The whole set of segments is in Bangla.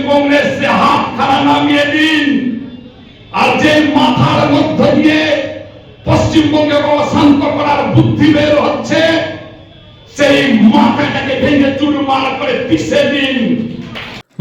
কংগ্রেস সে হাত খাড়া নামিয়ে দিন, আর যে মাথার মধ্য দিয়ে পশ্চিমবঙ্গে শান্ত করার বুদ্ধি বের হচ্ছে সেই মাথাটাকে ভেঙে চুরমার করে পিষে দিন।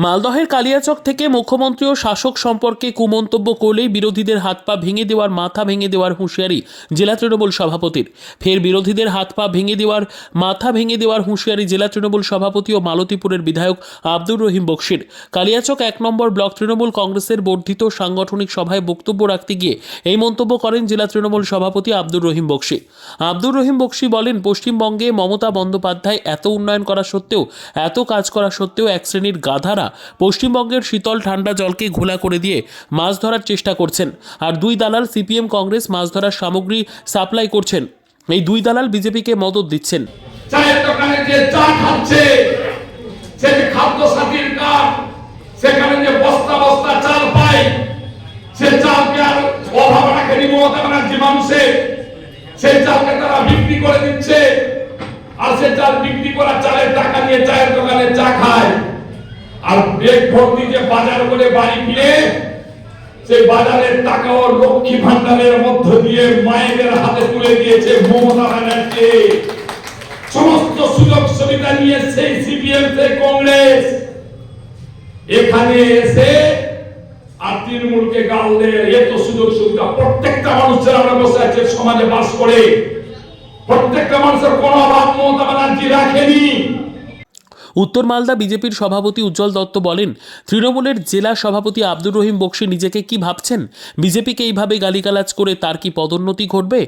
মালদহের কালিয়াচক থেকে মুখ্যমন্ত্রী ও শাসক সম্পর্কে কুমন্তব্য করলেই বিরোধীদের হাত পা ভেঙে দেওয়ার, মাথা ভেঙে দেওয়ার হুঁশিয়ারি জেলা তৃণমূল সভাপতির। ফের বিরোধীদের হাত পা ভেঙে দেওয়ার, মাথা ভেঙে দেওয়ার হুঁশিয়ারি জেলা তৃণমূল সভাপতি ও মালতীপুরের বিধায়ক আব্দুর রহিম বক্সির। কালিয়াচক 1 নম্বর ব্লক তৃণমূল কংগ্রেসের বর্ধিত সাংগঠনিক সভায় বক্তব্য রাখতে গিয়ে এই মন্তব্য করেন জেলা তৃণমূল সভাপতি আব্দুর রহিম বক্সি। আব্দুর রহিম বক্সি বলেন, পশ্চিমবঙ্গে মমতা বন্দ্যোপাধ্যায় এত উন্নয়ন করা সত্ত্বেও, এত কাজ করা সত্ত্বেও এক শ্রেণীর গাধারা পশ্চিমবঙ্গের শীতল ঠান্ডা জলকে ঘোলা করে দিয়ে মাছ ধরার চেষ্টা করছেন। আর 2 দালাল সিপিএম কংগ্রেস মাছ ধরার সামগ্রী সাপ্লাই করছেন। এই 2 দালাল বিজেপিকে মদত দিচ্ছেন। চায়ের দোকানে যে চা খাচ্ছে, সে যে খাদ্য সাথীর কার্ড, সেখানে যে বস্তা বস্তা চাল পায়, সে চালকে আর অভাব রাখেনি মমতা ব্যানার্জি মানুষের, সেই চালকে তারা বিক্রি করে দিচ্ছে। আর সে চাল বিক্রি করা চালের টাকা নিয়ে চায়ের দোকানে চা খায়। আর ব্রেক ভর্তি যে বাজার করে বাড়ি ফিরে সেই বাজারের টাকাও লক্ষ্মী ভান্ডারের মধ্য দিয়ে মায়েদের হাতে তুলে দিয়েছে মমতা ব্যানার্জি। সমস্ত সুযোগ সুবিধা নিয়ে সেই সিপিএম সেই কংগ্রেস এখানে এসে আর তৃণমূলকে গাল দেয়। এত সুযোগ সুবিধা প্রত্যেকটা মানুষের, আমরা বসে আছে সমাজে বাস করে, প্রত্যেকটা মানুষের কোনো অভাব মমতা ব্যানার্জি রাখেনি। উত্তর মালদা বিজেপির সভাপতি উজ্জ্বল দত্ত বলেন, তৃণমূলের জেলা সভাপতি আব্দুর রহিম বক্সি নিজেকে কি ভাবছেন? বিজেপিকে এইভাবে গালিগালাজ করে তার কি পদোন্নতি ঘটবে,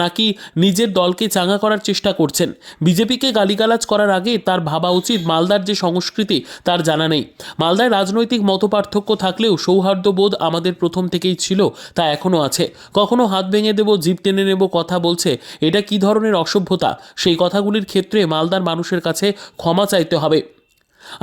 নাকি নিজের দলকে চাঙ্গা করার চেষ্টা করছেন? বিজেপিকে গালিগালাজ করার আগে তার ভাবা উচিত মালদার যে সংস্কৃতি তার জানা নেই। মালদায় রাজনৈতিক মতপার্থক্য থাকলেও সৌহার্দ্যবোধ আমাদের প্রথম থেকেই ছিল, তা এখনও আছে। কখনো হাত ভেঙে দেব, জিভ টেনে নেব কথা বলছে, এটা কি ধরনের অসভ্যতা? সেই কথাগুলির ক্ষেত্রে মালদার মানুষের কাছে ক্ষমা চাইতে হবে।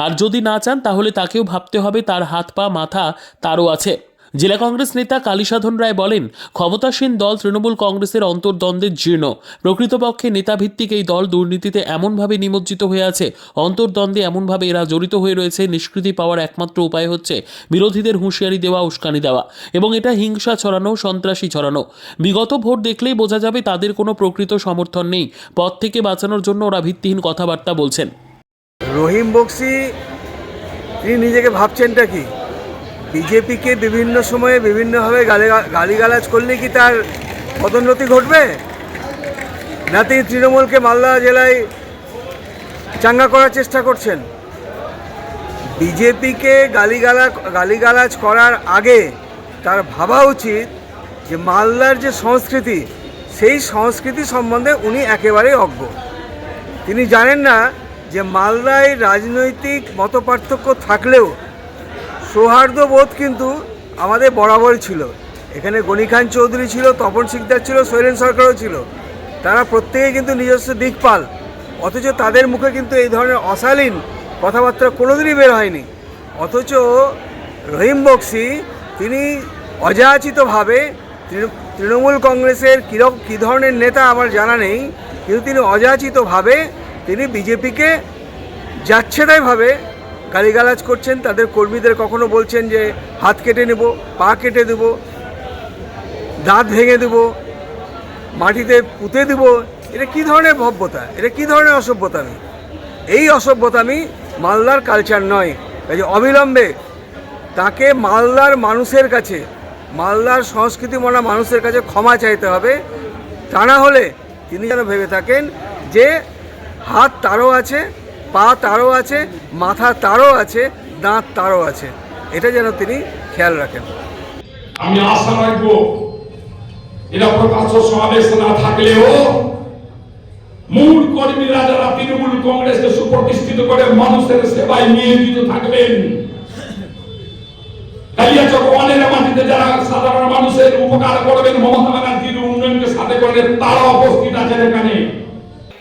আর যদি না চান তাহলে তাকেও ভাবতে হবে তার হাত পা মাথা তারও আছে। জেলা কংগ্রেস নেতা কালীসাধন রায় বলেন, ক্ষমতাসীন দল তৃণমূল কংগ্রেসের অন্তর্দ্বন্দ্বে জীর্ণ। প্রকৃতপক্ষে নেতাভিত্তিক এই দল দুর্নীতিতে এমনভাবে নিমজ্জিত হয়ে আছে, অন্তর্দ্বন্দ্বে এমনভাবে এরা জড়িত হয়ে রয়েছে, নিষ্কৃতি পাওয়ার একমাত্র উপায় হচ্ছে বিরোধীদের হুঁশিয়ারি দেওয়া, উস্কানি দেওয়া, এবং এটা হিংসা ছড়ানো, সন্ত্রাসী ছড়ানো। বিগত ভোট দেখলেই বোঝা যাবে তাদের কোনো প্রকৃত সমর্থন নেই। পদ থেকে বাঁচানোর জন্য ওরা ভিত্তিহীন কথাবার্তা বলছেন। রহিম বক্সি তিনি নিজেকে ভাবছেনটা কি? বিজেপিকে বিভিন্ন সময়ে বিভিন্নভাবে গালিগালাজ করলে কি তার পদোন্নতি ঘটবে, না তিনি তৃণমূলকে মালদা জেলায় চাঙ্গা করার চেষ্টা করছেন? বিজেপিকে গালিগালাজ করার আগে তার ভাবা উচিত যে মালদার যে সংস্কৃতি, সেই সংস্কৃতি সম্বন্ধে উনি একেবারেই অজ্ঞ। তিনি জানেন না যে মালদায় রাজনৈতিক মতপার্থক্য থাকলেও সৌহার্দ্যবোধ কিন্তু আমাদের বরাবরই ছিল। এখানে গনি খান চৌধুরী ছিল, তপন শিকদার ছিল, শৈলেন সরকারও ছিল। তারা প্রত্যেকে কিন্তু নিজস্ব দিকপাল, অথচ তাদের মুখে কিন্তু এই ধরনের অশালীন কথাবার্তা কোনোদিনই বের হয়নি। অথচ রহিম বক্সি তিনি অযাচিতভাবে তৃণমূল কংগ্রেসের কী ধরনের নেতা আমার জানা নেই, কিন্তু তিনি অযাচিতভাবে তিনি বিজেপিকে যাচ্ছেতাইভাবে গালিগালাজ করছেন। তাদের কর্মীদের কখনো বলছেন যে হাত কেটে নেব, পা কেটে দেব, দাঁত ভেঙে দেব, মাটিতে পুঁতে দেব। এটা কী ধরনের ভব্যতা, এটা কী ধরনের অসভ্যতামি? এই অসভ্যতামি মালদার কালচার নয়। কাজে অবিলম্বে তাকে মালদার মানুষের কাছে, মালদার সংস্কৃতি মনা মানুষের কাছে ক্ষমা চাইতে হবে। তা না হলে তিনি যেন ভেবে থাকেন যে হাত তারও আছে, পা তারও আছে, মাথা তারও আছে, দাঁত তারও আছে, এটা যেন তিনি খেয়াল রাখেন। আমি আশা রাখবো এরা প্রকাশ্য সমাবেশ না থাকলেও মূল কর্মীরা যারা তৃণমূল কংগ্রেসকে সুপ্রতিষ্ঠিত করে মানুষের সেবায় নিয়োজিত থাকবেন, কালিয়াচক ওয়ানের মাটিতে যারা সাধারণ মানুষের উপকার করবেন, মমতা ব্যানার্জির উন্নয়নকে সাথে করে তারা উপস্থিত আছেন এখানে।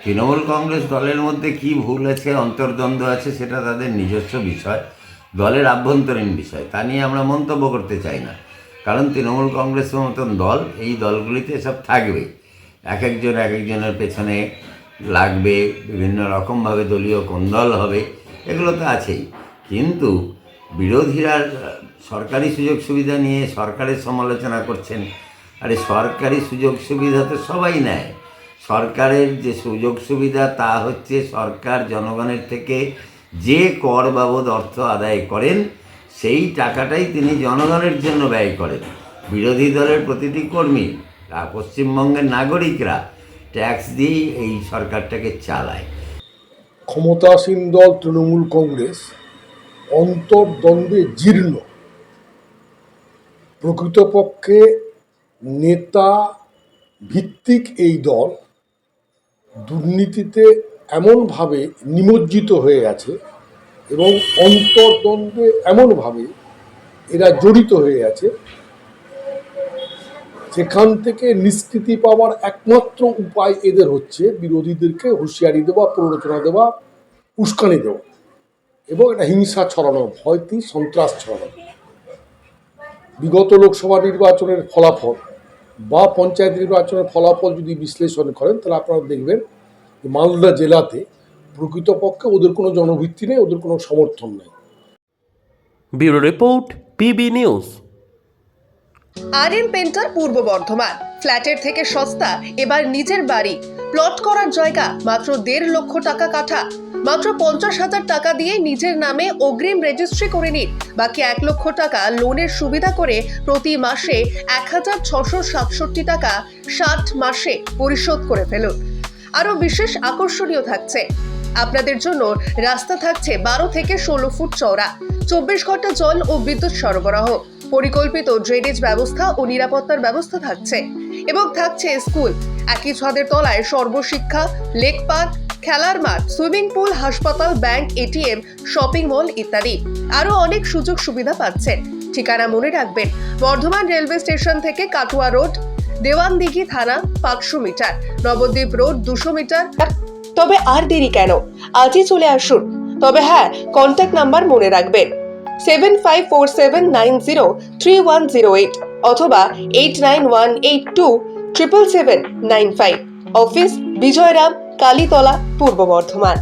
তৃণমূল কংগ্রেস দলের মধ্যে কি ভুল আছে, অন্তর্দ্বন্দ্ব আছে, সেটা তাদের নিজস্ব বিষয়, দলের আভ্যন্তরীণ বিষয়। তা নিয়ে আমরা মন্তব্য করতে চাই না, কারণ তৃণমূল কংগ্রেসের মতন দল এই দলগুলিতে সব থাকবে, এক একজনের পেছনে লাগবে, বিভিন্ন রকমভাবে দলীয় কোন্দল হবে, এগুলো তো আছেই। কিন্তু বিরোধীরা সরকারি সুযোগ সুবিধা নিয়ে সরকারের সমালোচনা করছেন। আরে সরকারি সুযোগ সুবিধা তো সবাই নেয়। সরকারের যে সুযোগ সুবিধা তা হচ্ছে সরকার জনগণের থেকে যে কর বাবদ অর্থ আদায় করেন সেই টাকাটাই তিনি জনগণের জন্য ব্যয় করেন। বিরোধী দলের প্রতিটি কর্মী আর পশ্চিমবঙ্গের নাগরিকরা ট্যাক্স দিয়েই এই সরকারটাকে চালায়। ক্ষমতাসীন দল তৃণমূল কংগ্রেস অন্তর্দ্বন্দ্বে জীর্ণ। প্রকৃতপক্ষে নেতা ভিত্তিক এই দল দুর্নীতিতে এমনভাবে নিমজ্জিত হয়ে আছে এবং অন্তর্দ্বন্দ্বে এমনভাবে এরা জড়িত হয়ে আছে, যেখান থেকে নিষ্কৃতি পাওয়ার একমাত্র উপায় এদের হচ্ছে বিরোধীদেরকে হুঁশিয়ারি দেওয়া, প্ররোচনা দেওয়া, উস্কানি দেওয়া এবং একটা হিংসা ছড়ানো, ভয়তি সন্ত্রাস ছড়ানো। বিগত লোকসভা নির্বাচনের ফলাফল বা পঞ্চায়েত নির্বাচনের ফলাফল যদি বিশ্লেষণ করেন তাহলে আপনারা দেখবেন যে মালদা জেলাতে প্রকৃতপক্ষে ওদের কোনো জনভিত্তি নেই, ওদের কোনো সমর্থন নেই। Bureau report, PB news. RM painter পূর্ব বর্ধমান। ফ্ল্যাটের থেকে সস্তা এবার নিজের বাড়ি। প্লট করার জায়গা মাত্র 1.5 লক্ষ টাকা কাঠা। মাত্র 50,000 টাকা দিয়ে নিজের নামে অগ্রিম রেজিস্ট্রি করে নিন। বাকি 1 লক্ষ টাকা লোনের সুবিধা করে প্রতি মাসে 1,667 টাকা 60 মাসে পরিশোধ করে ফেলুন। আরও বিশেষ আকর্ষণীয় থাকছে, আপনাদের জন্য রাস্তা থাকছে 12 থেকে 16 ফুট চওড়া, 24 ঘন্টা জল ও বিদ্যুৎ সরবরাহ, পরিকল্পিত ড্রেনেজ ব্যবস্থা ও নিরাপত্তার ব্যবস্থা থাকছে এবং থাকছে স্কুল। একই ছাদের তলায় সর্বশিক্ষা, লেক পার্ক, খেলার মাঠ, সুইমিং পুল, হাসপাতাল, ব্যাংক, এটিএম, শপিং মল ইত্যাদি আরও অনেক সুযোগ সুবিধা পাচ্ছেন। ঠিকানা মনে রাখবেন, বর্ধমান রেলওয়ে স্টেশন থেকে কাটুয়া রোড, দেওয়ানদিঘি থানা 500 মিটার, নবদ্বীপ রোড 200 মিটার। তবে আর দেরি কেন, আজই চলে আসুন। তবে হ্যাঁ, কন্ট্যাক্ট নাম্বার মনে রাখবেন 7547903108 অথবা 8918277795। অফিস বিজয়রাম, কালীতলা, পূর্ব বর্ধমান।